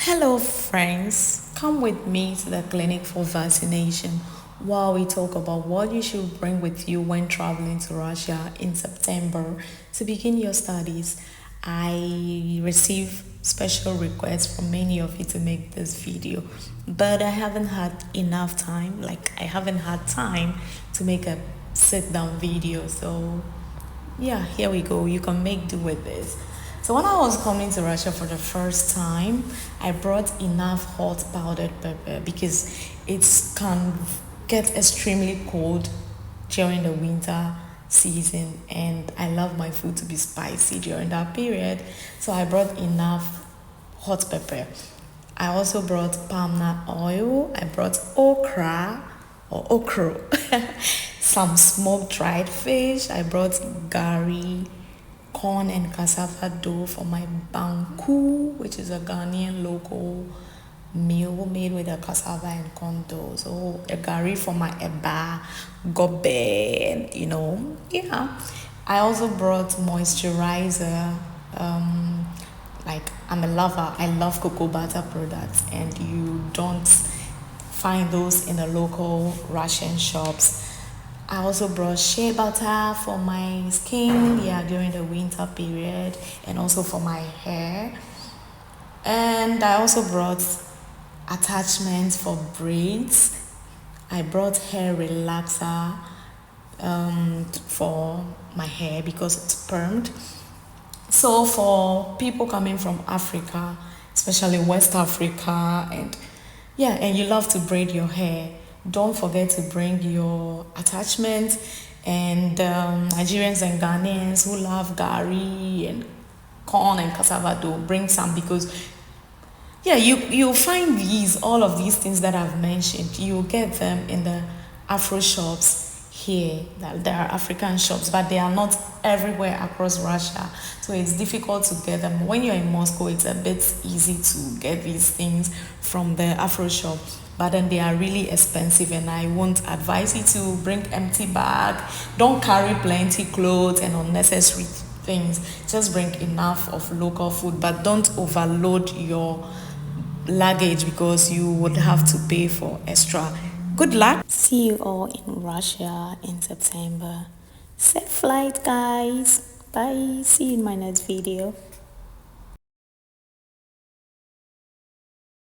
Hello, friends. Come with me to the clinic for vaccination while we talk about what you should bring with you when traveling to Russia in September to begin your studies. I receive special requests from many of you to make this video, but I haven't had enough time. I haven't had time to make a sit down video. So yeah, here we go. You can make do with this. So when I was coming to Russia for the first time, I brought enough hot powdered pepper because it can get extremely cold during the winter season, and I love my food to be spicy during that period. So I brought enough hot pepper. I also brought palm nut oil. I brought okra, some smoked dried fish. I brought gari, corn and cassava dough for my banku, which is a Ghanaian local meal made with a cassava and corn dough. So a gari for my eba, gobe, and yeah. I also brought moisturizer. I'm a lover. I love cocoa butter products, and you don't find those in the local Russian shops. I also brought shea butter for my skin, during the winter period, and also for my hair. And I also brought attachments for braids. I brought hair relaxer for my hair because it's permed. So for people coming from Africa, especially West Africa, and you love to braid your hair, don't forget to bring your attachment. And Nigerians and Ghanaians who love gari and corn and cassava dough, bring some because you'll find all of these things that I've mentioned. You'll get them in the Afro shops here. There are African shops, but they are not everywhere across Russia. So it's difficult to get them. When you're in Moscow, it's a bit easy to get these things from the Afro shop. But then they are really expensive, and I won't advise you to bring empty bag. Don't carry plenty clothes and unnecessary things. Just bring enough of local food, but don't overload your luggage because you would have to pay for extra. Good luck. See you all in Russia in September. Safe flight, guys. Bye. See you in my next video.